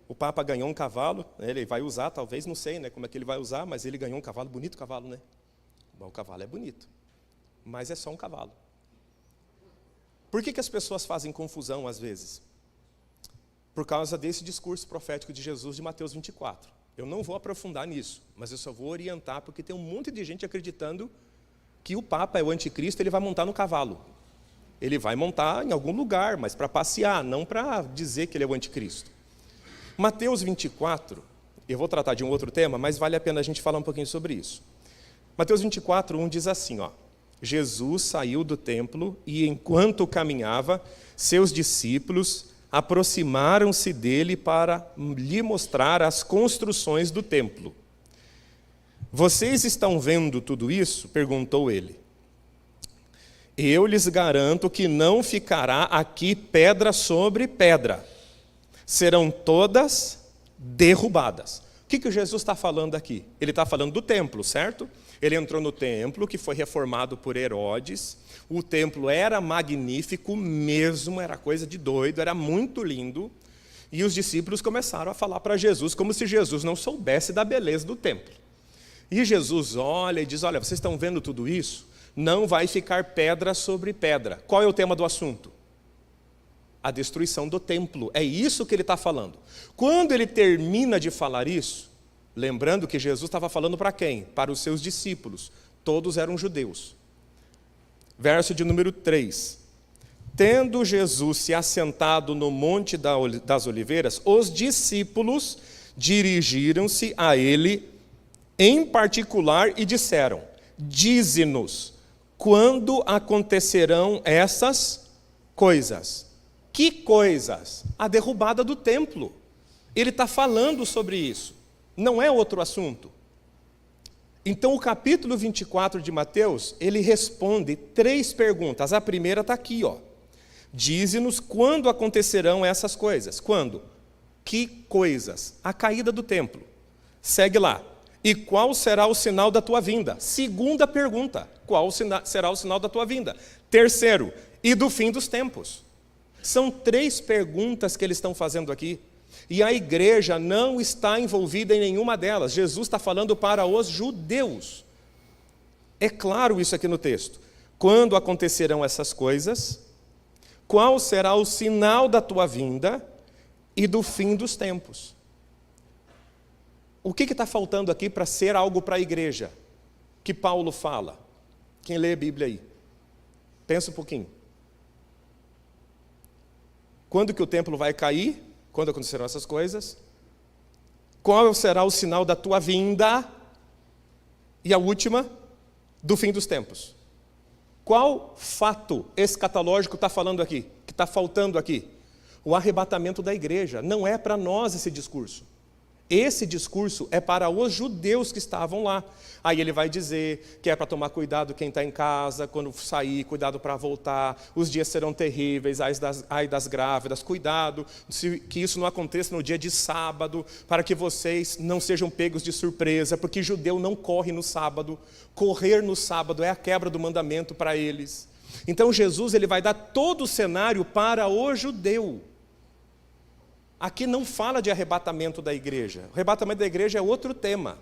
O Papa ganhou um cavalo, né? Ele vai usar, talvez, não sei, né, como é que ele vai usar, mas ele ganhou um cavalo, bonito cavalo, né? Bom, o cavalo é bonito, mas é só um cavalo. Por que as pessoas fazem confusão às vezes? Por causa desse discurso profético de Jesus de Mateus 24. Eu não vou aprofundar nisso, mas eu só vou orientar, porque tem um monte de gente acreditando que o Papa é o anticristo, ele vai montar no cavalo. Ele vai montar em algum lugar, mas para passear, não para dizer que ele é o anticristo. Mateus 24, eu vou tratar de um outro tema, mas vale a pena a gente falar um pouquinho sobre isso. Mateus 24, 1 diz assim, ó: Jesus saiu do templo e, enquanto caminhava, seus discípulos aproximaram-se dele para lhe mostrar as construções do templo. Vocês estão vendo tudo isso? Perguntou ele. Eu lhes garanto que não ficará aqui pedra sobre pedra. Serão todas derrubadas. O que Jesus está falando aqui? Ele está falando do templo, certo? Ele entrou no templo, que foi reformado por Herodes. O templo era magnífico mesmo, era coisa de doido, era muito lindo. E os discípulos começaram a falar para Jesus, como se Jesus não soubesse da beleza do templo. E Jesus olha e diz, olha, vocês estão vendo tudo isso? Não vai ficar pedra sobre pedra. Qual é o tema do assunto? A destruição do templo. É isso que ele está falando. Quando ele termina de falar isso, lembrando que Jesus estava falando para quem? Para os seus discípulos. Todos eram judeus. Verso de número 3. Tendo Jesus se assentado no Monte das Oliveiras, os discípulos dirigiram-se a ele em particular e disseram, dize-nos, quando acontecerão essas coisas? Que coisas? A derrubada do templo. Ele está falando sobre isso. Não é outro assunto. Então, o capítulo 24 de Mateus, ele responde 3 perguntas. A primeira está aqui, ó. Dize-nos quando acontecerão essas coisas. Quando? Que coisas? A caída do templo. Segue lá. E qual será o sinal da tua vinda? Segunda pergunta. Qual será o sinal da tua vinda? Terceiro. E do fim dos tempos. São 3 perguntas que eles estão fazendo aqui. E a igreja não está envolvida em nenhuma delas. Jesus está falando para os judeus. É claro isso aqui no texto. Quando acontecerão essas coisas? Qual será o sinal da tua vinda e do fim dos tempos? O que está faltando aqui para ser algo para a igreja? Que Paulo fala. Quem lê a Bíblia aí? Pensa um pouquinho. Quando que o templo vai cair? Quando acontecerão essas coisas? Qual será o sinal da tua vinda? E a última, do fim dos tempos. Qual fato escatológico está falando aqui? Que está faltando aqui? O arrebatamento da igreja. Não é para nós esse discurso. Esse discurso é para os judeus que estavam lá. Aí ele vai dizer que é para tomar cuidado quem está em casa, quando sair, cuidado para voltar, os dias serão terríveis, ai das grávidas, cuidado, que isso não aconteça no dia de sábado, para que vocês não sejam pegos de surpresa, porque judeu não corre no sábado, correr no sábado é a quebra do mandamento para eles. Então Jesus ele vai dar todo o cenário para o judeu. Aqui não fala de arrebatamento da igreja. O arrebatamento da igreja é outro tema.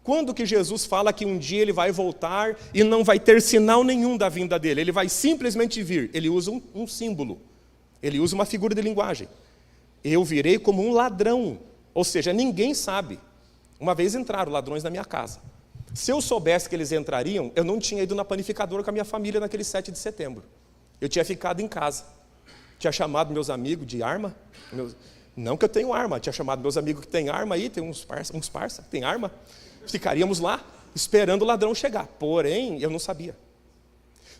Quando que Jesus fala que um dia ele vai voltar e não vai ter sinal nenhum da vinda dele? Ele vai simplesmente vir. Ele usa um símbolo. Ele usa uma figura de linguagem. Eu virei como um ladrão. Ou seja, ninguém sabe. Uma vez entraram ladrões na minha casa. Se eu soubesse que eles entrariam, eu não tinha ido na panificadora com a minha família naquele 7 de setembro. Eu tinha ficado em casa. Tinha chamado meus amigos de arma. Não que eu tenho arma. Tinha chamado meus amigos que têm arma aí. Tem uns parça que tem arma. Ficaríamos lá esperando o ladrão chegar. Porém, eu não sabia.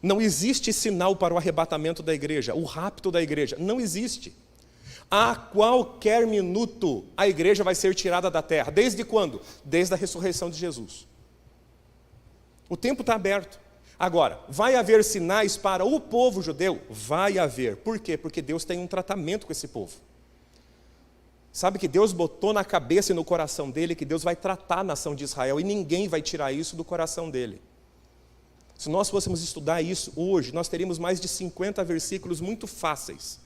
Não existe sinal para o arrebatamento da igreja. O rapto da igreja. Não existe. A qualquer minuto a igreja vai ser tirada da terra. Desde quando? Desde a ressurreição de Jesus. O tempo está aberto. Agora, vai haver sinais para o povo judeu? Vai haver. Por quê? Porque Deus tem um tratamento com esse povo. Sabe que Deus botou na cabeça e no coração dele que Deus vai tratar a nação de Israel e ninguém vai tirar isso do coração dele. Se nós fôssemos estudar isso hoje, nós teríamos mais de 50 versículos muito fáceis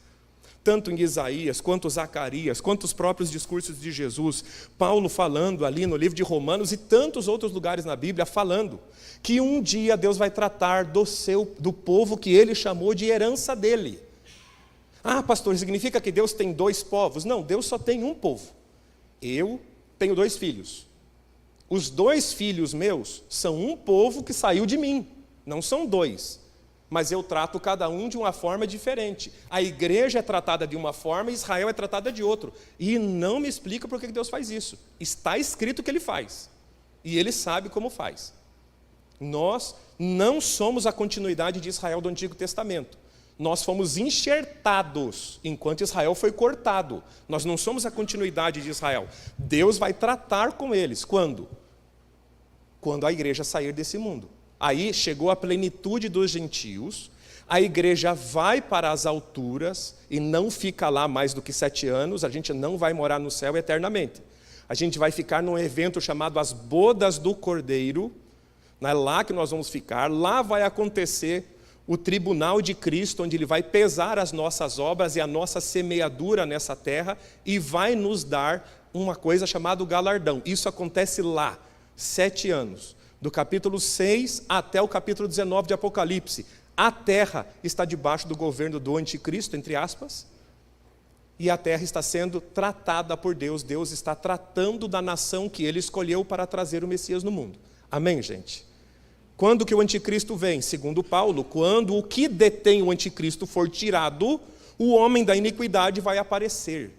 Tanto em Isaías, quanto Zacarias, quanto os próprios discursos de Jesus, Paulo falando ali no livro de Romanos e tantos outros lugares na Bíblia falando que um dia Deus vai tratar do povo que ele chamou de herança dele. Ah, pastor, significa que Deus tem 2 povos? Não, Deus só tem um povo. Eu tenho 2 filhos. Os 2 filhos meus são um povo que saiu de mim, não são 2. Mas eu trato cada um de uma forma diferente. A igreja é tratada de uma forma e Israel é tratada de outra. E não me explica por que Deus faz isso. Está escrito que Ele faz. E Ele sabe como faz. Nós não somos a continuidade de Israel do Antigo Testamento. Nós fomos enxertados enquanto Israel foi cortado. Nós não somos a continuidade de Israel. Deus vai tratar com eles. Quando? Quando a igreja sair desse mundo. Aí chegou a plenitude dos gentios, a igreja vai para as alturas e não fica lá mais do que 7 anos, a gente não vai morar no céu eternamente. A gente vai ficar num evento chamado as Bodas do Cordeiro, é lá que nós vamos ficar, lá vai acontecer o tribunal de Cristo, onde Ele vai pesar as nossas obras e a nossa semeadura nessa terra e vai nos dar uma coisa chamada galardão. Isso acontece lá, 7 anos. Do capítulo 6 até o capítulo 19 de Apocalipse. A terra está debaixo do governo do anticristo, entre aspas, e a terra está sendo tratada por Deus. Deus está tratando da nação que Ele escolheu para trazer o Messias no mundo. Amém, gente? Quando que o anticristo vem? Segundo Paulo, quando o que detém o anticristo for tirado, o homem da iniquidade vai aparecer.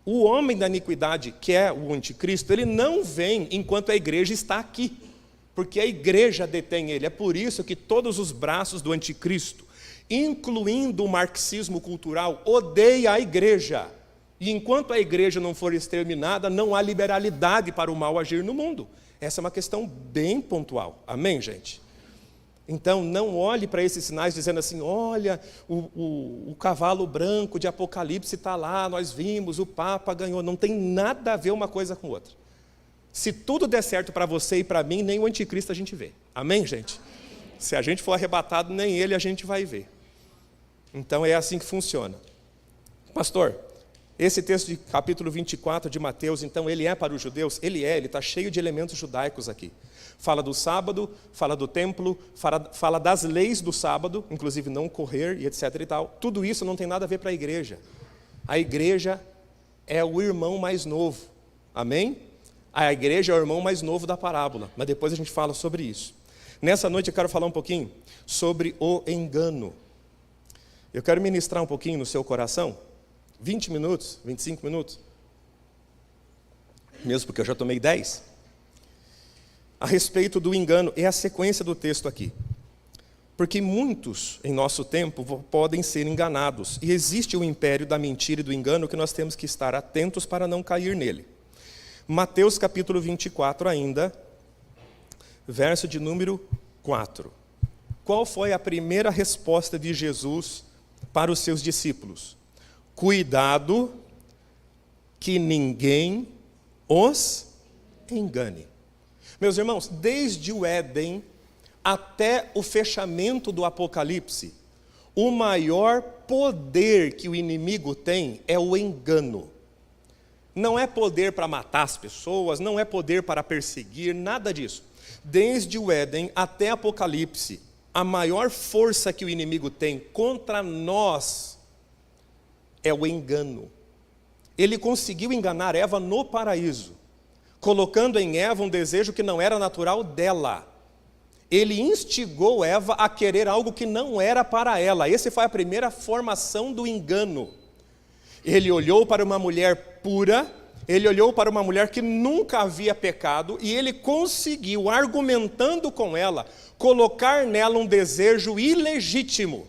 O homem da iniquidade, que é o anticristo, ele não vem enquanto a igreja está aqui. Porque a igreja detém ele. É por isso que todos os braços do anticristo, incluindo o marxismo cultural, odeia a igreja. E enquanto a igreja não for exterminada, não há liberalidade para o mal agir no mundo. Essa é uma questão bem pontual. Amém, gente? Então, não olhe para esses sinais dizendo assim, olha, o cavalo branco de Apocalipse está lá, nós vimos, o Papa ganhou. Não tem nada a ver uma coisa com outra. Se tudo der certo para você e para mim, nem o anticristo a gente vê. Amém, gente? Se a gente for arrebatado, nem ele a gente vai ver. Então é assim que funciona. Pastor, esse texto de capítulo 24 de Mateus, então ele é para os judeus? Ele está cheio de elementos judaicos aqui. Fala do sábado, fala do templo, fala das leis do sábado, inclusive não correr e etc. e tal. Tudo isso não tem nada a ver para a igreja. A igreja é o irmão mais novo. Amém? A igreja é o irmão mais novo da parábola, mas depois a gente fala sobre isso. Nessa noite eu quero falar um pouquinho sobre o engano. Eu quero ministrar um pouquinho no seu coração, 20 minutos, 25 minutos, mesmo porque eu já tomei 10, a respeito do engano, é a sequência do texto aqui. Porque muitos em nosso tempo podem ser enganados, e existe o império da mentira e do engano que nós temos que estar atentos para não cair nele. Mateus capítulo 24 ainda, verso de número 4. Qual foi a primeira resposta de Jesus para os seus discípulos? Cuidado que ninguém os engane. Meus irmãos, desde o Éden até o fechamento do Apocalipse, o maior poder que o inimigo tem é o engano. Não é poder para matar as pessoas, não é poder para perseguir, nada disso. Desde o Éden até Apocalipse, a maior força que o inimigo tem contra nós é o engano. Ele conseguiu enganar Eva no paraíso, colocando em Eva um desejo que não era natural dela. Ele instigou Eva a querer algo que não era para ela. Essa foi a primeira formação do engano. Ele olhou para uma mulher pura, ele olhou para uma mulher que nunca havia pecado, e ele conseguiu, argumentando com ela, colocar nela um desejo ilegítimo.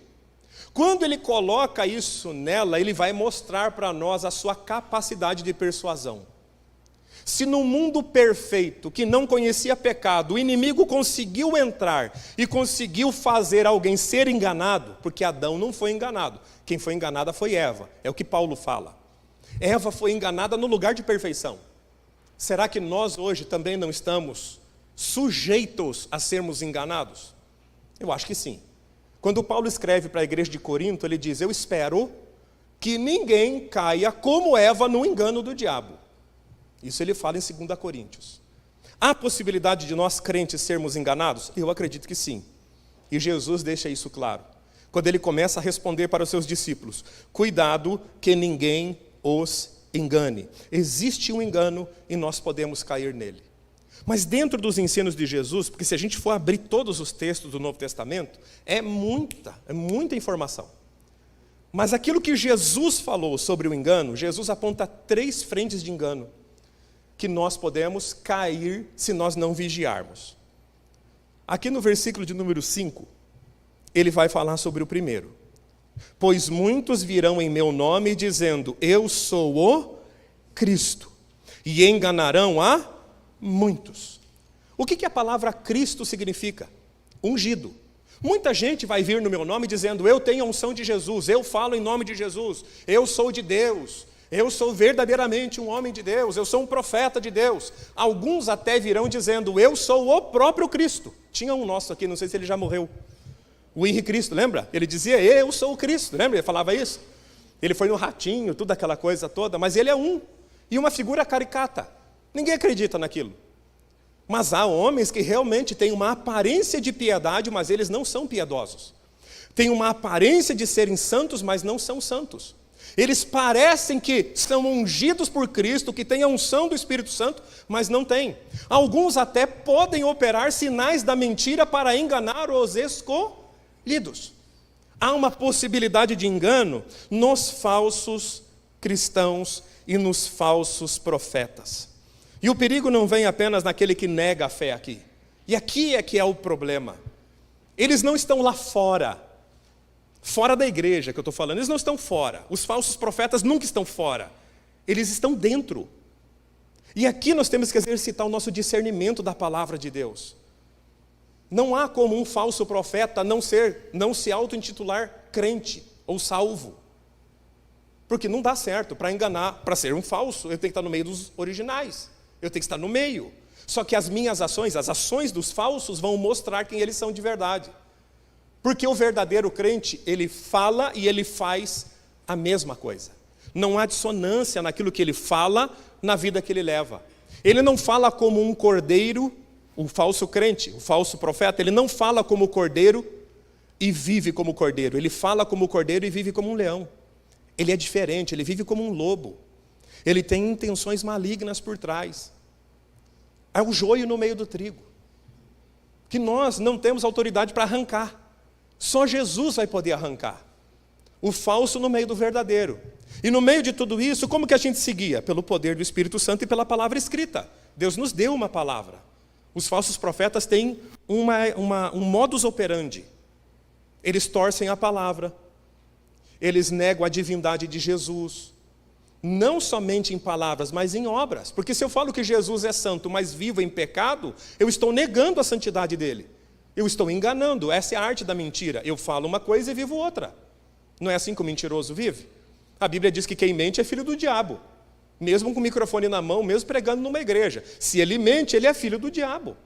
Quando ele coloca isso nela, ele vai mostrar para nós a sua capacidade de persuasão. Se no mundo perfeito, que não conhecia pecado, o inimigo conseguiu entrar e conseguiu fazer alguém ser enganado, porque Adão não foi enganado, quem foi enganada foi Eva, é o que Paulo fala. Eva foi enganada no lugar de perfeição. Será que nós hoje também não estamos sujeitos a sermos enganados? Eu acho que sim. Quando Paulo escreve para a igreja de Corinto, ele diz, eu espero que ninguém caia como Eva no engano do diabo. Isso ele fala em 2 Coríntios. Há possibilidade de nós crentes sermos enganados? Eu acredito que sim. E Jesus deixa isso claro, quando ele começa a responder para os seus discípulos: cuidado que ninguém os engane. Existe um engano e nós podemos cair nele. Mas dentro dos ensinos de Jesus, porque se a gente for abrir todos os textos do Novo Testamento, é muita informação. Mas aquilo que Jesus falou sobre o engano, Jesus aponta 3 frentes de engano que nós podemos cair se nós não vigiarmos. Aqui no versículo de número 5, ele vai falar sobre o primeiro. Pois muitos virão em meu nome dizendo: eu sou o Cristo, e enganarão a muitos. O que a palavra Cristo significa? Ungido. Muita gente vai vir no meu nome dizendo: eu tenho a unção de Jesus, eu falo em nome de Jesus, eu sou de Deus, eu sou verdadeiramente um homem de Deus, eu sou um profeta de Deus. Alguns até virão dizendo: eu sou o próprio Cristo. Tinha um nosso aqui, não sei se ele já morreu, o Henrique Cristo, lembra? Ele dizia: eu sou o Cristo, lembra? Ele falava isso. Ele foi no Ratinho, tudo aquela coisa toda, mas ele é um, e uma figura caricata. Ninguém acredita naquilo. Mas há homens que realmente têm uma aparência de piedade, mas eles não são piedosos. Têm uma aparência de serem santos, mas não são santos. Eles parecem que são ungidos por Cristo, que têm a unção do Espírito Santo, mas não têm. Alguns até podem operar sinais da mentira para enganar os escolhidos. Há uma possibilidade de engano nos falsos cristãos e nos falsos profetas. E o perigo não vem apenas naquele que nega a fé aqui. E aqui é que é o problema. Eles não estão lá fora da igreja que eu estou falando, eles não estão fora. Os falsos profetas nunca estão fora. Eles estão dentro. E aqui nós temos que exercitar o nosso discernimento da palavra de Deus. Não há como um falso profeta não se auto-intitular crente ou salvo. Porque não dá certo. Para enganar, para ser um falso, eu tenho que estar no meio dos originais. Eu tenho que estar no meio. Só que as minhas ações, as ações dos falsos vão mostrar quem eles são de verdade. Porque o verdadeiro crente, ele fala e ele faz a mesma coisa. Não há dissonância naquilo que ele fala, na vida que ele leva. Ele não fala como um cordeiro, o falso crente, o falso profeta, ele não fala como cordeiro e vive como cordeiro. Ele fala como cordeiro e vive como um leão. Ele é diferente, ele vive como um lobo. Ele tem intenções malignas por trás. É o joio no meio do trigo, que nós não temos autoridade para arrancar. Só Jesus vai poder arrancar o falso no meio do verdadeiro. E no meio de tudo isso, como que a gente seguia? Pelo poder do Espírito Santo e pela palavra escrita. Deus nos deu uma palavra. Os falsos profetas têm um modus operandi. Eles torcem a palavra. Eles negam a divindade de Jesus. Não somente em palavras, mas em obras. Porque se eu falo que Jesus é santo, mas vivo em pecado, eu estou negando a santidade dele. Eu estou enganando. Essa é a arte da mentira. Eu falo uma coisa e vivo outra. Não é assim que o mentiroso vive? A Bíblia diz que quem mente é filho do diabo. Mesmo com o microfone na mão, mesmo pregando numa igreja. Se ele mente, ele é filho do diabo.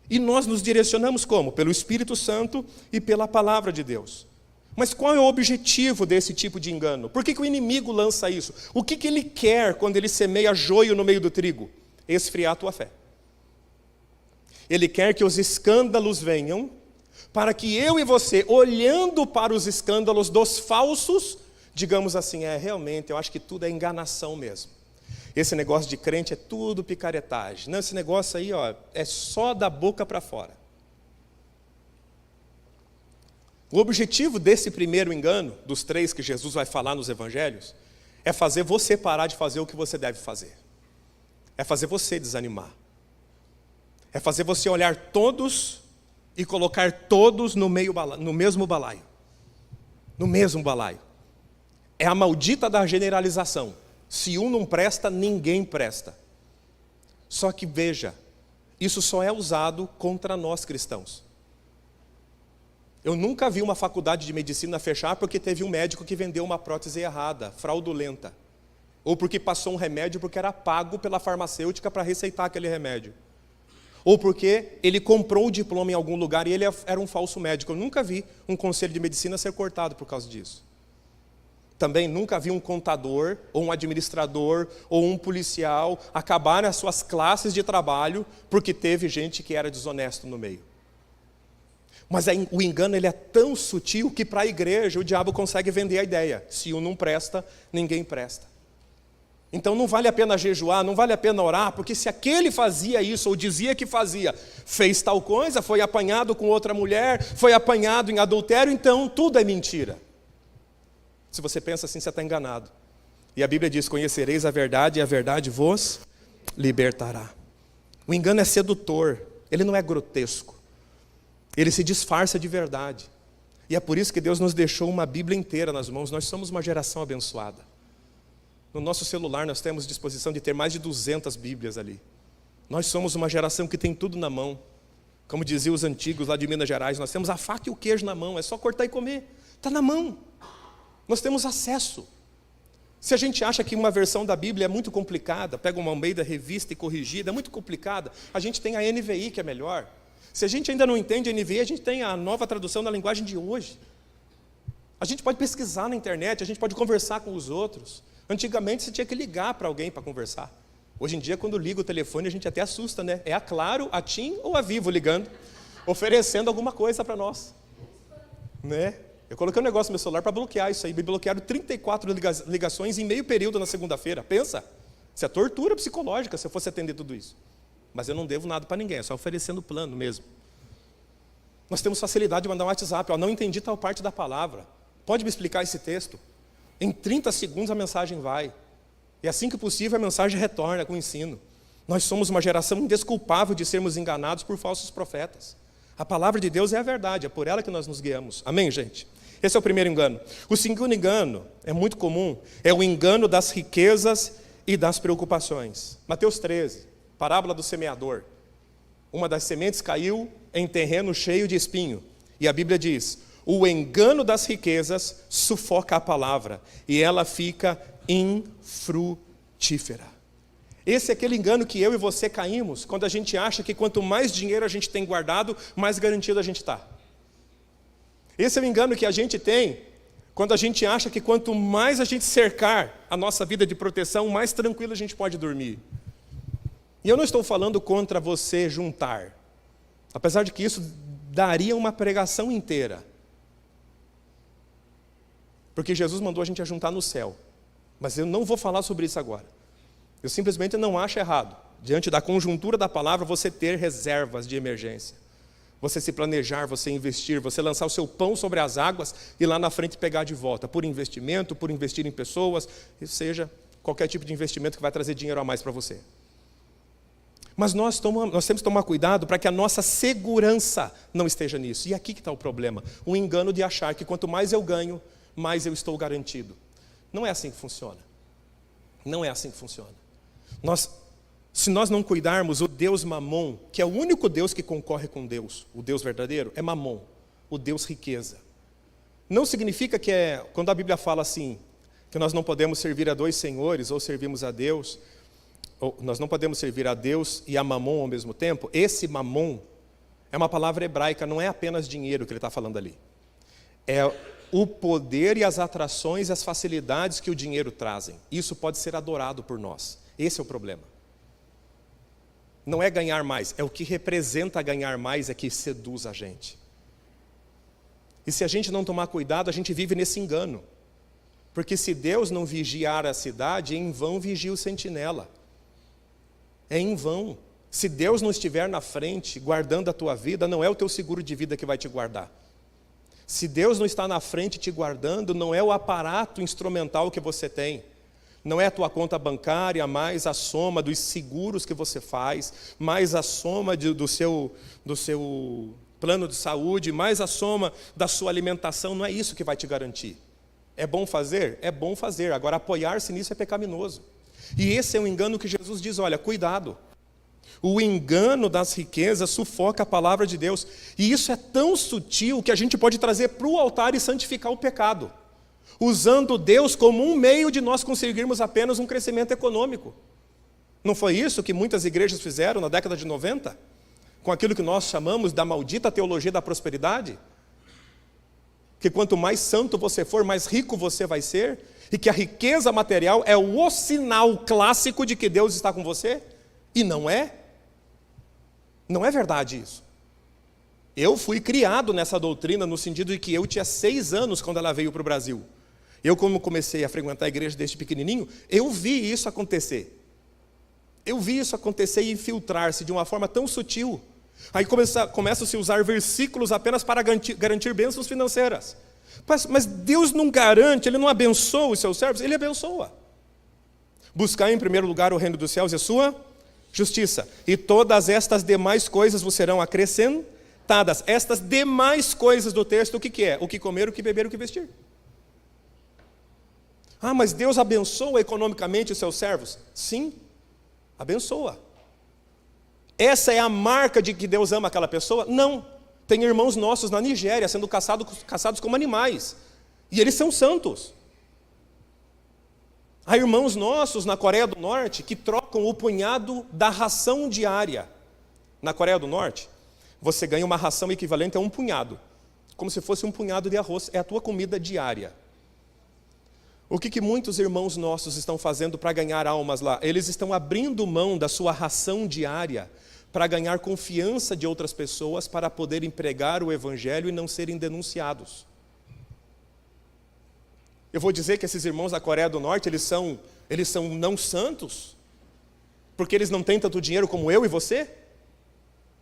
E nós nos direcionamos como? Pelo Espírito Santo e pela palavra de Deus. Mas qual é o objetivo desse tipo de engano? Por que o inimigo lança isso? O que ele quer quando ele semeia joio no meio do trigo? Esfriar a tua fé. Ele quer que os escândalos venham, para que eu e você, olhando para os escândalos dos falsos, digamos assim: realmente, eu acho que tudo é enganação mesmo. Esse negócio de crente é tudo picaretagem. Não, esse negócio aí, é só da boca para fora. O objetivo desse primeiro engano, dos 3 que Jesus vai falar nos evangelhos, é fazer você parar de fazer o que você deve fazer. É fazer você desanimar. É fazer você olhar todos e colocar todos no mesmo balaio. No mesmo balaio. É a maldita da generalização. Se um não presta, ninguém presta. Só que veja, isso só é usado contra nós cristãos. Eu nunca vi uma faculdade de medicina fechar porque teve um médico que vendeu uma prótese errada, fraudulenta. Ou porque passou um remédio porque era pago pela farmacêutica para receitar aquele remédio. Ou porque ele comprou o diploma em algum lugar e ele era um falso médico. Eu nunca vi um conselho de medicina ser cortado por causa disso. Também nunca vi um contador, ou um administrador, ou um policial acabar nas suas classes de trabalho porque teve gente que era desonesto no meio. Mas o engano ele é tão sutil que para a igreja o diabo consegue vender a ideia. Se um não presta, ninguém presta. Então não vale a pena jejuar, não vale a pena orar, porque se aquele fazia isso, ou dizia que fazia, fez tal coisa, foi apanhado com outra mulher, foi apanhado em adultério, então tudo é mentira. Se você pensa assim, você está enganado. E a Bíblia diz, conhecereis a verdade e a verdade vos libertará. O engano é sedutor, ele não é grotesco. Ele se disfarça de verdade. E é por isso que Deus nos deixou uma Bíblia inteira nas mãos. Nós somos uma geração abençoada. No nosso celular nós temos disposição de ter mais de 200 Bíblias ali. Nós somos uma geração que tem tudo na mão. Como diziam os antigos lá de Minas Gerais, nós temos a faca e o queijo na mão, é só cortar e comer. Está na mão. Nós temos acesso. Se a gente acha que uma versão da Bíblia é muito complicada, pega uma Almeida revista e corrigida, é muito complicada, a gente tem a NVI que é melhor. Se a gente ainda não entende a NVI, a gente tem a nova tradução na linguagem de hoje. A gente pode pesquisar na internet, a gente pode conversar com os outros. Antigamente você tinha que ligar para alguém para conversar. Hoje em dia, quando liga o telefone, a gente até assusta, né? É a Claro, a TIM ou a Vivo ligando, oferecendo alguma coisa para nós. Né? Eu coloquei um negócio no meu celular para bloquear isso aí. Me bloquearam 34 ligações em meio período na segunda-feira. Pensa, isso é tortura psicológica se eu fosse atender tudo isso. Mas eu não devo nada para ninguém, é só oferecendo plano mesmo. Nós temos facilidade de mandar um WhatsApp, não entendi tal parte da palavra. Pode me explicar esse texto? Em 30 segundos a mensagem vai. E assim que possível a mensagem retorna com o ensino. Nós somos uma geração indesculpável de sermos enganados por falsos profetas. A palavra de Deus é a verdade, é por ela que nós nos guiamos. Amém, gente? Esse é o primeiro engano. O segundo engano, é muito comum, é o engano das riquezas e das preocupações. Mateus 13. Parábola do semeador. Uma das sementes caiu em terreno cheio de espinho. E a Bíblia diz, o engano das riquezas sufoca a palavra e ela fica infrutífera. Esse é aquele engano que eu e você caímos quando a gente acha que quanto mais dinheiro a gente tem guardado, mais garantido a gente está. Esse é o engano que a gente tem quando a gente acha que quanto mais a gente cercar a nossa vida de proteção, mais tranquilo a gente pode dormir. E eu não estou falando contra você juntar, apesar de que isso daria uma pregação inteira. Porque Jesus mandou a gente a juntar no céu. Mas eu não vou falar sobre isso agora. Eu simplesmente não acho errado, diante da conjuntura da palavra, você ter reservas de emergência. Você se planejar, você investir, você lançar o seu pão sobre as águas e lá na frente pegar de volta, por investimento, por investir em pessoas, seja qualquer tipo de investimento que vai trazer dinheiro a mais para você. Mas nós temos que tomar cuidado para que a nossa segurança não esteja nisso. E aqui que está o problema. O engano de achar que quanto mais eu ganho, mais eu estou garantido. Não é assim que funciona. Não é assim que funciona. Se nós não cuidarmos, o Deus Mamon, que é o único Deus que concorre com Deus, o Deus verdadeiro, é Mamon, o Deus riqueza. Não significa que quando a Bíblia fala assim, que nós não podemos servir a dois senhores, ou servimos a Deus, ou nós não podemos servir a Deus e a Mamon ao mesmo tempo. Esse Mamon é uma palavra hebraica, não é apenas dinheiro que ele está falando ali. É o poder e as atrações e as facilidades que o dinheiro trazem. Isso pode ser adorado por nós. Esse é o problema. Não é ganhar mais, é o que representa ganhar mais é que seduz a gente. E se a gente não tomar cuidado, a gente vive nesse engano. Porque se Deus não vigiar a cidade, em vão vigia o sentinela. É em vão. Se Deus não estiver na frente, guardando a tua vida, não é o teu seguro de vida que vai te guardar. Se Deus não está na frente te guardando, não é o aparato instrumental que você tem. Não é a tua conta bancária, mais a soma dos seguros que você faz, mais a soma do seu plano de saúde, mais a soma da sua alimentação, não é isso que vai te garantir. É bom fazer? É bom fazer. Agora, apoiar-se nisso é pecaminoso. E esse é um engano que Jesus diz, olha, cuidado. O engano das riquezas sufoca a palavra de Deus. E isso é tão sutil que a gente pode trazer para o altar e santificar o pecado. Usando Deus como um meio de nós conseguirmos apenas um crescimento econômico. Não foi isso que muitas igrejas fizeram na década de 90? Com aquilo que nós chamamos da maldita teologia da prosperidade? que quanto mais santo você for, mais rico você vai ser, e que a riqueza material é o sinal clássico de que Deus está com você? E não é. Não é verdade isso. Eu fui criado nessa doutrina no sentido de que eu tinha 6 anos quando ela veio para o Brasil. Eu, como comecei a frequentar a igreja desde pequenininho, eu vi isso acontecer. Eu vi isso acontecer e infiltrar-se de uma forma tão sutil. Aí começa-se a usar versículos apenas para garantir bênçãos financeiras. Mas Deus não garante, Ele não abençoa os seus servos, Ele abençoa. Buscar em primeiro lugar o reino dos céus e a sua justiça. E todas estas demais coisas vos serão acrescentadas. Estas demais coisas do texto, o que é? O que comer, o que beber, o que vestir. Ah, mas Deus abençoa economicamente os seus servos? Sim, abençoa. Essa é a marca de que Deus ama aquela pessoa? Não. Tem irmãos nossos na Nigéria sendo caçados como animais. E eles são santos. Há irmãos nossos na Coreia do Norte que trocam o punhado da ração diária. Na Coreia do Norte, você ganha uma ração equivalente a um punhado. Como se fosse um punhado de arroz. É a tua comida diária. O que muitos irmãos nossos estão fazendo para ganhar almas lá? Eles estão abrindo mão da sua ração diária para ganhar confiança de outras pessoas, para poderem pregar o evangelho e não serem denunciados. Eu vou dizer que esses irmãos da Coreia do Norte, eles são não santos? Porque eles não têm tanto dinheiro como eu e você?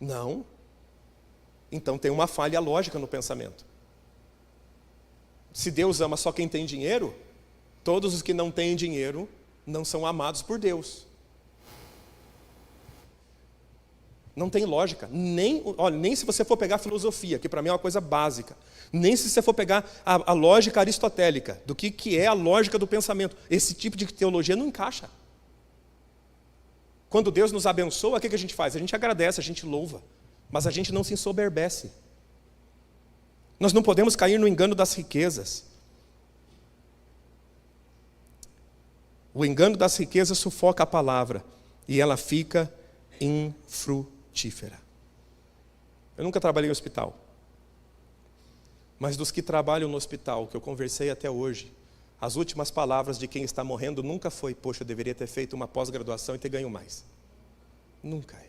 Não. Então tem uma falha lógica no pensamento. Se Deus ama só quem tem dinheiro, todos os que não têm dinheiro não são amados por Deus. Não tem lógica. Nem se você for pegar a filosofia, que para mim é uma coisa básica. Nem se você for pegar a lógica aristotélica, do que é a lógica do pensamento. Esse tipo de teologia não encaixa. Quando Deus nos abençoa, o que a gente faz? A gente agradece, a gente louva. Mas a gente não se ensoberbece. Nós não podemos cair no engano das riquezas. O engano das riquezas sufoca a palavra e ela fica infrutífera. Eu nunca trabalhei em hospital, mas dos que trabalham no hospital, que eu conversei até hoje, as últimas palavras de quem está morrendo nunca foi: poxa, eu deveria ter feito uma pós-graduação e ter ganho mais. Nunca é.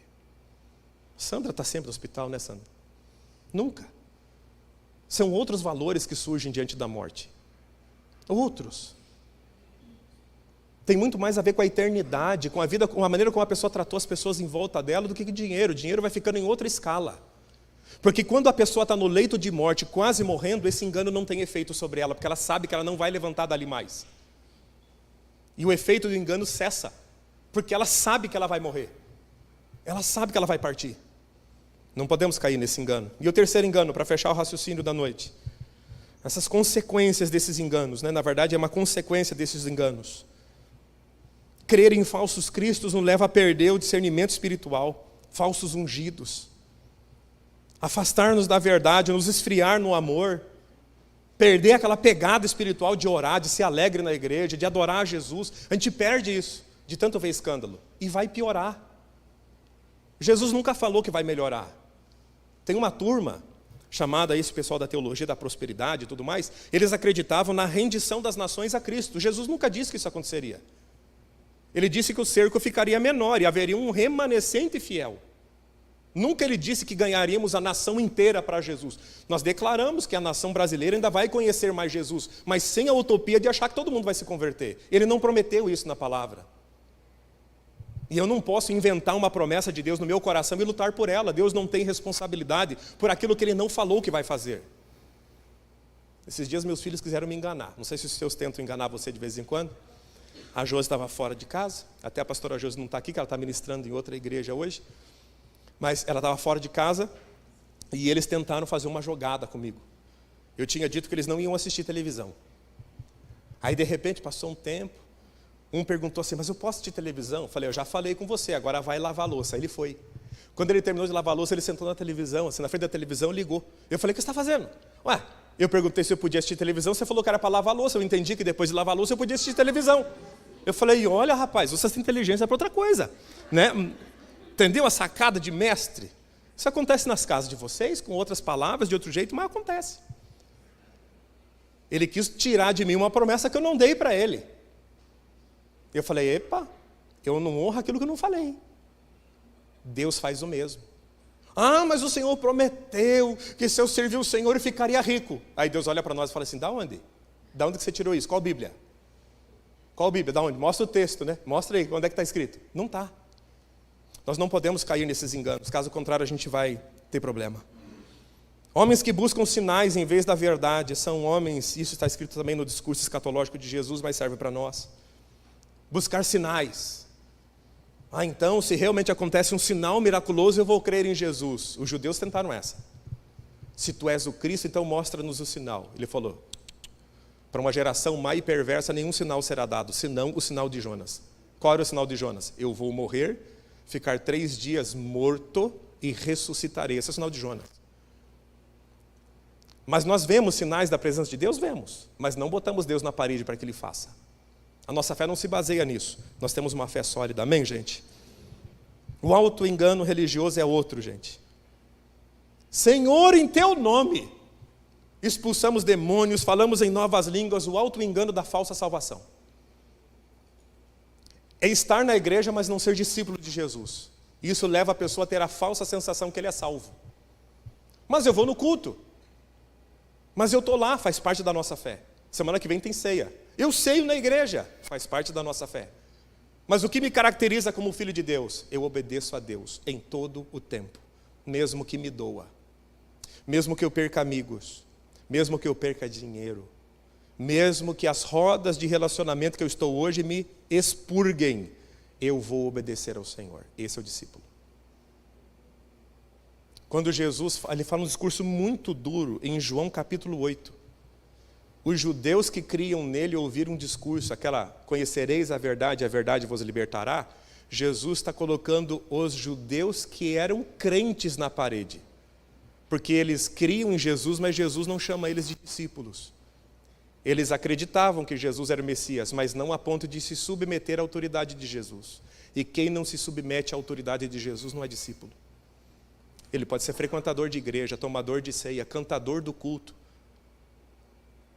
Sandra está sempre no hospital, né, Sandra? Nunca. São outros valores que surgem diante da morte. Outros. Tem muito mais a ver com a eternidade, com a vida, com a maneira como a pessoa tratou as pessoas em volta dela, do que dinheiro. O dinheiro vai ficando em outra escala. Porque quando a pessoa está no leito de morte, quase morrendo, esse engano não tem efeito sobre ela, porque ela sabe que ela não vai levantar dali mais. E o efeito do engano cessa, porque ela sabe que ela vai morrer. Ela sabe que ela vai partir. Não podemos cair nesse engano. E o terceiro engano, para fechar o raciocínio da noite. Essas consequências desses enganos, né? Na verdade é uma consequência desses enganos. Crer em falsos cristos nos leva a perder o discernimento espiritual, falsos ungidos. Afastar-nos da verdade, nos esfriar no amor, perder aquela pegada espiritual de orar, de ser alegre na igreja, de adorar a Jesus. A gente perde isso, de tanto ver escândalo, e vai piorar. Jesus nunca falou que vai melhorar. Tem uma turma, chamada esse pessoal da teologia da prosperidade e tudo mais, eles acreditavam na rendição das nações a Cristo. Jesus nunca disse que isso aconteceria. Ele disse que o cerco ficaria menor e haveria um remanescente fiel. Nunca ele disse que ganharíamos a nação inteira para Jesus. Nós declaramos que a nação brasileira ainda vai conhecer mais Jesus, mas sem a utopia de achar que todo mundo vai se converter. Ele não prometeu isso na palavra. E eu não posso inventar uma promessa de Deus no meu coração e lutar por ela. Deus não tem responsabilidade por aquilo que Ele não falou que vai fazer. Esses dias meus filhos quiseram me enganar. Não sei se os seus tentam enganar você de vez em quando. A Josi estava fora de casa, até a pastora Josi não está aqui, que ela está ministrando em outra igreja hoje, mas ela estava fora de casa e eles tentaram fazer uma jogada comigo. Eu tinha dito que eles não iam assistir televisão. Aí de repente passou um tempo, um perguntou assim: mas eu posso assistir televisão? Eu falei: eu já falei com você, agora vai lavar a louça. Aí ele foi. Quando ele terminou de lavar a louça, ele sentou na televisão, assim, na frente da televisão, ligou. Eu falei: o que você está fazendo? Ué, eu perguntei se eu podia assistir televisão, você falou que era para lavar a louça. Eu entendi que depois de lavar a louça eu podia assistir televisão. Eu falei: olha, rapaz, usa essa inteligência para outra coisa, né? Entendeu a sacada de mestre? Isso acontece nas casas de vocês, com outras palavras, de outro jeito, mas acontece. Ele quis tirar de mim uma promessa que eu não dei para ele. Eu falei, epa, eu não honro aquilo que eu não falei. Deus faz o mesmo. Ah, mas o Senhor prometeu que se eu servir o Senhor eu ficaria rico. Aí Deus olha para nós e fala assim, da onde? Da onde que você tirou isso? Qual Bíblia? Qual Bíblia? Da onde? Mostra o texto, né? Mostra aí, onde é que está escrito? Não está. Nós não podemos cair nesses enganos, caso contrário a gente vai ter problema. Homens que buscam sinais em vez da verdade, são homens, isso está escrito também no discurso escatológico de Jesus, mas serve para nós. Buscar sinais. Ah, então, se realmente acontece um sinal miraculoso, eu vou crer em Jesus. Os judeus tentaram essa. Se tu és o Cristo, então mostra-nos o sinal. Ele falou, para uma geração má e perversa, nenhum sinal será dado, senão o sinal de Jonas. Qual era o sinal de Jonas? Eu vou morrer, ficar 3 dias morto e ressuscitarei. Esse é o sinal de Jonas. Mas nós vemos sinais da presença de Deus? Vemos. Mas não botamos Deus na parede para que Ele faça. A nossa fé não se baseia nisso. Nós temos uma fé sólida. Amém, gente? O auto-engano religioso é outro, gente. Senhor, em teu nome, expulsamos demônios, falamos em novas línguas, o auto-engano da falsa salvação. É estar na igreja, mas não ser discípulo de Jesus. Isso leva a pessoa a ter a falsa sensação que ele é salvo. Mas eu vou no culto. Mas eu estou lá, faz parte da nossa fé. Semana que vem tem ceia. Eu ceio na igreja, faz parte da nossa fé. Mas o que me caracteriza como filho de Deus? Eu obedeço a Deus em todo o tempo. Mesmo que me doa. Mesmo que eu perca amigos. Mesmo que eu perca dinheiro. Mesmo que as rodas de relacionamento que eu estou hoje me expurguem. Eu vou obedecer ao Senhor. Esse é o discípulo. Quando Jesus, ele fala um discurso muito duro em João capítulo 8. Os judeus que criam nele ouviram um discurso, aquela, conhecereis a verdade vos libertará. Jesus está colocando os judeus que eram crentes na parede. Porque eles criam em Jesus, mas Jesus não chama eles de discípulos. Eles acreditavam que Jesus era o Messias, mas não a ponto de se submeter à autoridade de Jesus. E quem não se submete à autoridade de Jesus não é discípulo. Ele pode ser frequentador de igreja, tomador de ceia, cantador do culto.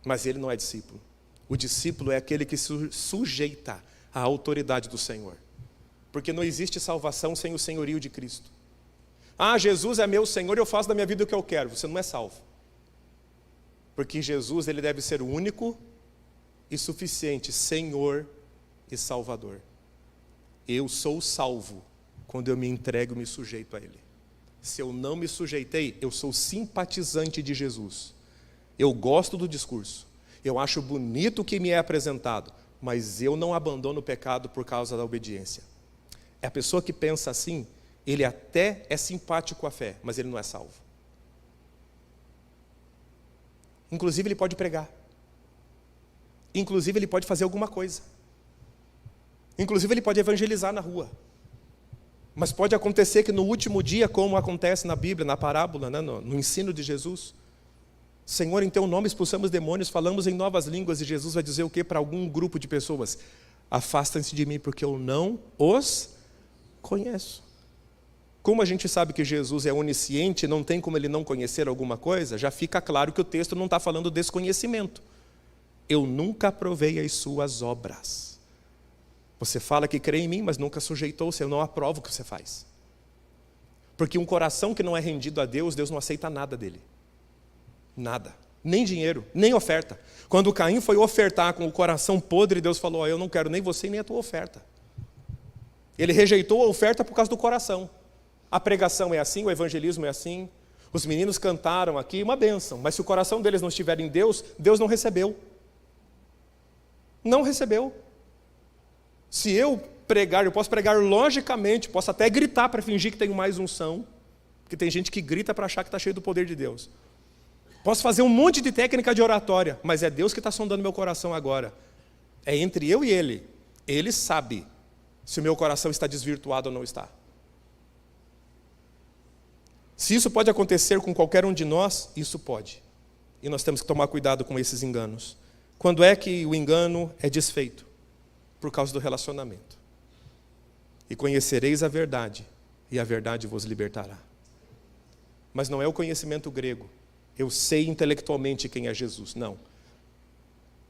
Mas ele não é discípulo. O discípulo é aquele que se sujeita à autoridade do Senhor. Porque não existe salvação sem o senhorio de Cristo. Ah, Jesus é meu Senhor e eu faço da minha vida o que eu quero. Você não é salvo. Porque Jesus, ele deve ser o único e suficiente Senhor e Salvador. Eu sou salvo quando eu me entrego e me sujeito a Ele. Se eu não me sujeitei, eu sou simpatizante de Jesus. Eu gosto do discurso, eu acho bonito o que me é apresentado, mas eu não abandono o pecado por causa da obediência. É a pessoa que pensa assim, ele até é simpático à fé, mas ele não é salvo. Inclusive ele pode pregar. Inclusive ele pode fazer alguma coisa. Inclusive ele pode evangelizar na rua. Mas pode acontecer que no último dia, como acontece na Bíblia, na parábola, né, no ensino de Jesus, Senhor, em teu nome expulsamos demônios, falamos em novas línguas, e Jesus vai dizer o quê para algum grupo de pessoas? Afastem-se de mim, porque eu não os conheço. Como a gente sabe que Jesus é onisciente, não tem como ele não conhecer alguma coisa, já fica claro que o texto não está falando desconhecimento. Eu nunca aprovei as suas obras. Você fala que crê em mim, mas nunca sujeitou-se, eu não aprovo o que você faz. Porque um coração que não é rendido a Deus, Deus não aceita nada dele. Nada, nem dinheiro, nem oferta. Quando Caim foi ofertar com o coração podre, Deus falou, eu não quero nem você nem a tua oferta. Ele rejeitou a oferta por causa do coração. A pregação é assim, o evangelismo é assim. Os meninos cantaram aqui, uma bênção, mas se o coração deles não estiver em Deus, Deus não recebeu. Não recebeu. Se eu pregar, eu posso pregar logicamente, posso até gritar para fingir que tenho mais unção, porque tem gente que grita para achar que está cheio do poder de Deus. Posso fazer um monte de técnica de oratória, mas é Deus que está sondando meu coração agora. É entre eu e Ele. Ele sabe se o meu coração está desvirtuado ou não está. Se isso pode acontecer com qualquer um de nós, isso pode. E nós temos que tomar cuidado com esses enganos. Quando é que o engano é desfeito? Por causa do relacionamento. E conhecereis a verdade, e a verdade vos libertará. Mas não é o conhecimento grego. Eu sei intelectualmente quem é Jesus. Não.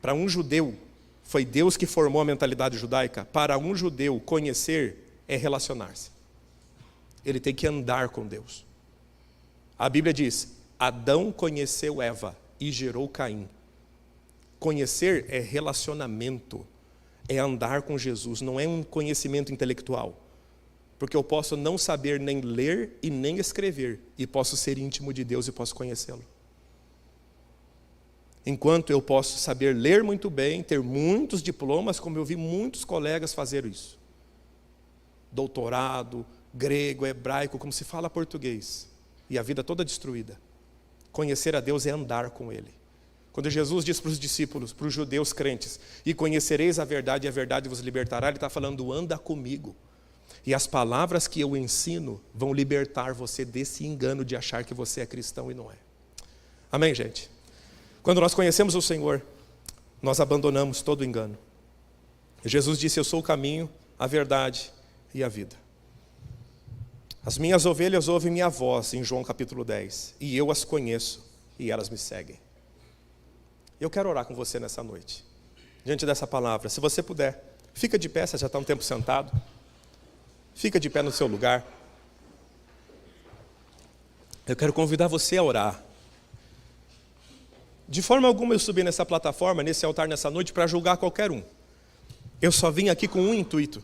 Para um judeu, foi Deus que formou a mentalidade judaica. Para um judeu, conhecer é relacionar-se. Ele tem que andar com Deus. A Bíblia diz, Adão conheceu Eva e gerou Caim. Conhecer é relacionamento, é andar com Jesus, não é um conhecimento intelectual. Porque eu posso não saber nem ler e nem escrever, e posso ser íntimo de Deus e posso conhecê-lo. Enquanto eu posso saber ler muito bem, ter muitos diplomas, como eu vi muitos colegas fazer isso. Doutorado, grego, hebraico, como se fala português. E a vida toda destruída. Conhecer a Deus é andar com Ele. Quando Jesus diz para os discípulos, para os judeus crentes, e conhecereis a verdade e a verdade vos libertará, Ele está falando, anda comigo. E as palavras que eu ensino vão libertar você desse engano de achar que você é cristão e não é. Amém, gente? Quando nós conhecemos o Senhor, nós abandonamos todo o engano. Jesus disse, eu sou o caminho, a verdade e a vida. As minhas ovelhas ouvem minha voz, em João capítulo 10, e eu as conheço, e elas me seguem. Eu quero orar com você nessa noite, diante dessa palavra. Se você puder, fica de pé, você já está um tempo sentado. Fica de pé no seu lugar. Eu quero convidar você a orar. De forma alguma eu subi nessa plataforma, nesse altar nessa noite, para julgar qualquer um. Eu só vim aqui com um intuito,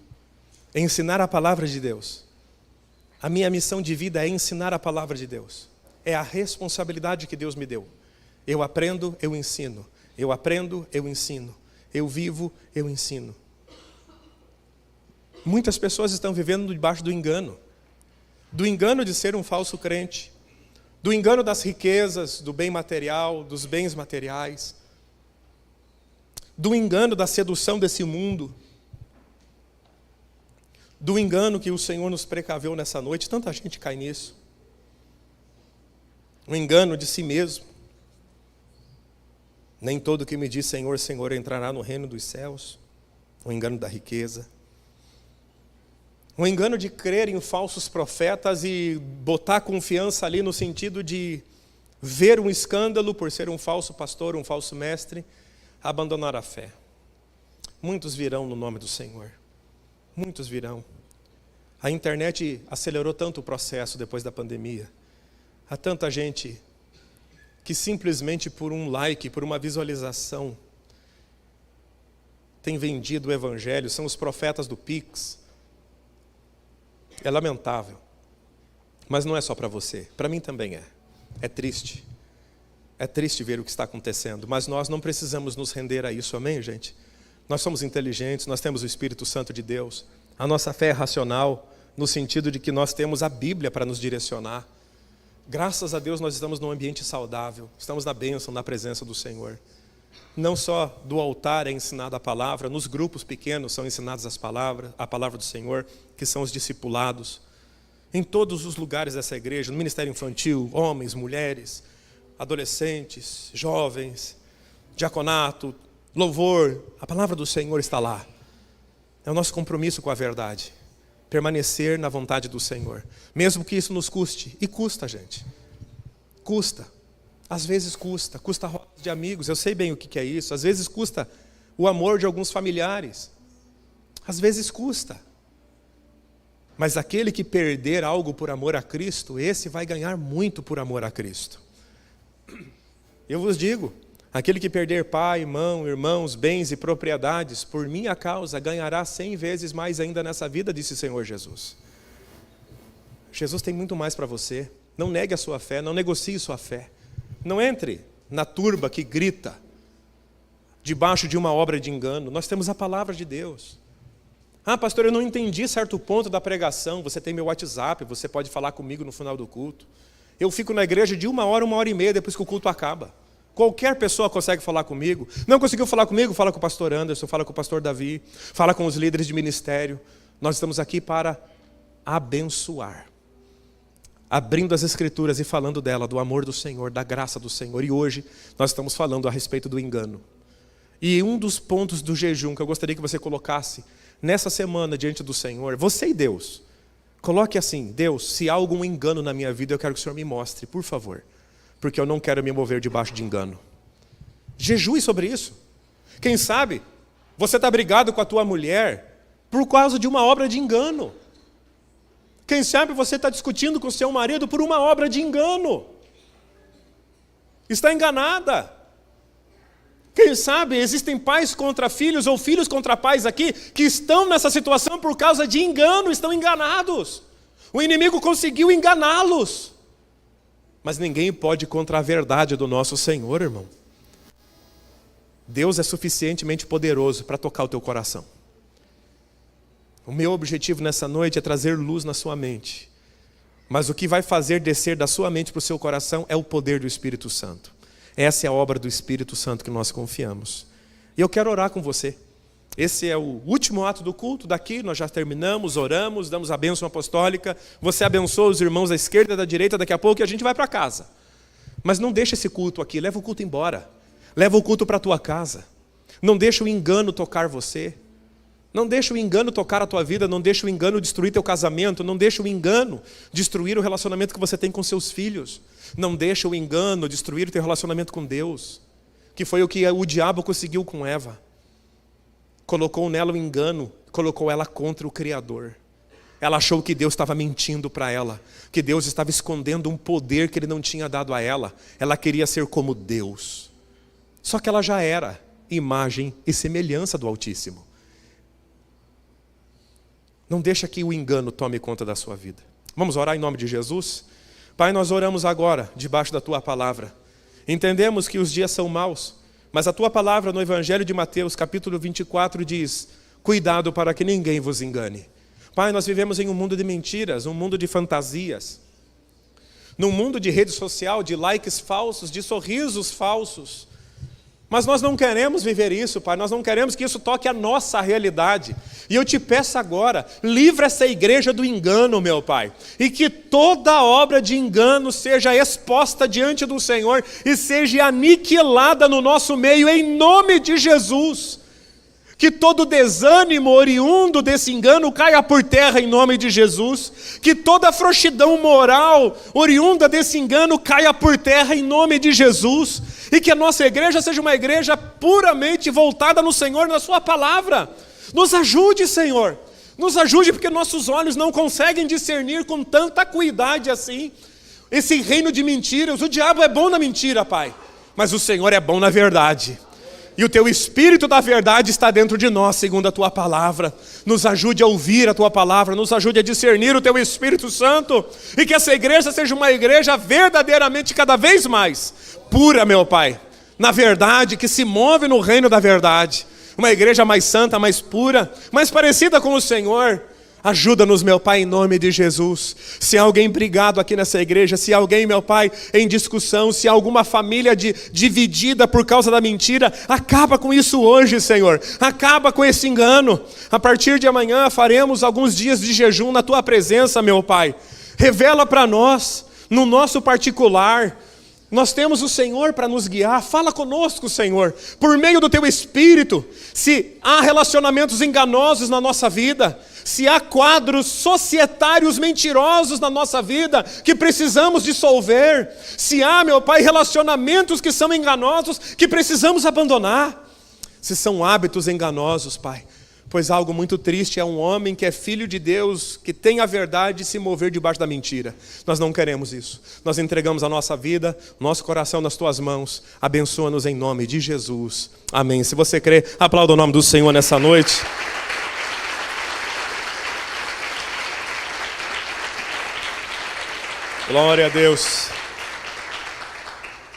ensinar a palavra de Deus. A minha missão de vida é ensinar a palavra de Deus. É a responsabilidade que Deus me deu. Eu aprendo, eu ensino. Eu aprendo, eu ensino. Eu vivo, eu ensino. Muitas pessoas estão vivendo debaixo do engano. Do engano de ser um falso crente. Do engano das riquezas, do bem material, dos bens materiais. Do engano da sedução desse mundo. Do engano que o Senhor nos precaveu nessa noite, tanta gente cai nisso. O engano de si mesmo. Nem todo que me diz Senhor, Senhor entrará no reino dos céus. O engano da riqueza. O engano de crer em falsos profetas e botar confiança ali no sentido de ver um escândalo por ser um falso pastor, um falso mestre, abandonar a fé. Muitos virão no nome do Senhor. Muitos virão. A internet acelerou tanto o processo depois da pandemia. Há tanta gente que simplesmente por um like, por uma visualização, tem vendido o evangelho, são os profetas do Pix. É lamentável. Mas não é só para você, para mim também é. É triste. É triste ver o que está acontecendo, mas nós não precisamos nos render a isso, amém, gente? Nós somos inteligentes, nós temos o Espírito Santo de Deus. A nossa fé é racional, no sentido de que nós temos a Bíblia para nos direcionar. Graças a Deus nós estamos num ambiente saudável, estamos na bênção, na presença do Senhor. Não só do altar é ensinada a palavra, nos grupos pequenos são ensinadas as palavras, a palavra do Senhor, que são os discipulados. Em todos os lugares dessa igreja, no ministério infantil, homens, mulheres, adolescentes, jovens, diaconato, louvor, a palavra do Senhor está lá. É o nosso compromisso com a verdade. Permanecer na vontade do Senhor. Mesmo que isso nos custe. E custa, gente. Custa. Às vezes custa. Custa a roda de amigos. Eu sei bem o que é isso. Às vezes custa o amor de alguns familiares. Às vezes custa. Mas aquele que perder algo por amor a Cristo, esse vai ganhar muito por amor a Cristo. Eu vos digo, aquele que perder pai, mãe, irmãos, bens e propriedades, por minha causa, ganhará 100 vezes mais ainda nessa vida, disse o Senhor Jesus. Jesus tem muito mais para você. Não negue a sua fé, não negocie sua fé. Não entre na turba que grita debaixo de uma obra de engano. Nós temos a palavra de Deus. Ah, pastor, eu não entendi certo ponto da pregação. Você tem meu WhatsApp, você pode falar comigo no final do culto. Eu fico na igreja de 1h30 depois que o culto acaba. Qualquer pessoa consegue falar comigo. Não conseguiu falar comigo? Fala com o pastor Anderson, fala com o pastor Davi, fala com os líderes de ministério. Nós estamos aqui para abençoar. Abrindo as Escrituras e falando dela, do amor do Senhor, da graça do Senhor. E hoje nós estamos falando a respeito do engano. E um dos pontos do jejum que eu gostaria que você colocasse nessa semana diante do Senhor, você e Deus, coloque assim: Deus, se há algum engano na minha vida, eu quero que o Senhor me mostre, por favor. Porque eu não quero me mover debaixo de engano. Jejue sobre isso. Quem sabe você está brigado com a tua mulher por causa de uma obra de engano. Quem sabe você está discutindo com o seu marido por uma obra de engano. Está enganada. Quem sabe existem pais contra filhos ou filhos contra pais aqui que estão nessa situação por causa de engano, estão enganados. O inimigo conseguiu enganá-los. Mas ninguém pode ir contra a verdade do nosso Senhor, irmão. Deus é suficientemente poderoso para tocar o teu coração. O meu objetivo nessa noite é trazer luz na sua mente. Mas o que vai fazer descer da sua mente para o seu coração é o poder do Espírito Santo. Essa é a obra do Espírito Santo que nós confiamos. E eu quero orar com você. Esse é o último ato do culto daqui, nós já terminamos, oramos, damos a bênção apostólica. Você abençoa os irmãos da esquerda e da direita daqui a pouco e a gente vai para casa. Mas não deixa esse culto aqui, leva o culto embora. Leva o culto para a tua casa. Não deixa o engano tocar você. Não deixa o engano tocar a tua vida, não deixa o engano destruir teu casamento, não deixa o engano destruir o relacionamento que você tem com seus filhos. Não deixa o engano destruir o teu relacionamento com Deus, que foi o que o diabo conseguiu com Eva. Colocou nela o engano, colocou ela contra o Criador. Ela achou que Deus estava mentindo para ela, que Deus estava escondendo um poder que Ele não tinha dado a ela. Ela queria ser como Deus. Só que ela já era imagem e semelhança do Altíssimo. Não deixa que o engano tome conta da sua vida. Vamos orar em nome de Jesus? Pai, nós oramos agora, debaixo da Tua palavra. Entendemos que os dias são maus, mas a Tua palavra no Evangelho de Mateus, capítulo 24, diz: cuidado para que ninguém vos engane. Pai, nós vivemos em um mundo de mentiras, um mundo de fantasias, num mundo de rede social, de likes falsos, de sorrisos falsos. Mas nós não queremos viver isso, Pai, nós não queremos que isso toque a nossa realidade. E eu te peço agora, livra essa igreja do engano, meu Pai. E que toda obra de engano seja exposta diante do Senhor e seja aniquilada no nosso meio, em nome de Jesus. Que todo desânimo oriundo desse engano caia por terra em nome de Jesus. Que toda frouxidão moral oriunda desse engano caia por terra em nome de Jesus. E que a nossa igreja seja uma igreja puramente voltada no Senhor, na Sua palavra. Nos ajude, Senhor. Nos ajude, porque nossos olhos não conseguem discernir com tanta acuidade assim esse reino de mentiras. O diabo é bom na mentira, Pai, mas o Senhor é bom na verdade. E o Teu Espírito da verdade está dentro de nós, segundo a Tua palavra. Nos ajude a ouvir a Tua palavra, nos ajude a discernir o Teu Espírito Santo. E que essa igreja seja uma igreja verdadeiramente cada vez mais pura, meu Pai. Na verdade, que se move no reino da verdade. Uma igreja mais santa, mais pura, mais parecida com o Senhor. Ajuda-nos, meu Pai, em nome de Jesus. Se há alguém brigado aqui nessa igreja, se há alguém, meu Pai, em discussão, se há alguma família dividida por causa da mentira, acaba com isso hoje, Senhor. Acaba com esse engano. A partir de amanhã faremos alguns dias de jejum na Tua presença, meu Pai. Revela para nós, no nosso particular. Nós temos o Senhor para nos guiar. Fala conosco, Senhor, por meio do Teu Espírito. Se há relacionamentos enganosos na nossa vida, se há quadros societários mentirosos na nossa vida que precisamos dissolver, se há, meu Pai, relacionamentos que são enganosos que precisamos abandonar, se são hábitos enganosos, Pai, pois algo muito triste é um homem que é filho de Deus, que tem a verdade, se mover debaixo da mentira. Nós não queremos isso. Nós entregamos a nossa vida, nosso coração nas Tuas mãos. Abençoa-nos em nome de Jesus. Amém. Se você crê, aplauda o nome do Senhor nessa noite. Glória a Deus.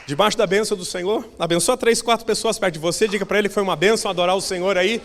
Debaixo da bênção do Senhor, abençoa 3, 4 pessoas perto de você. Diga para ele que foi uma bênção adorar o Senhor aí.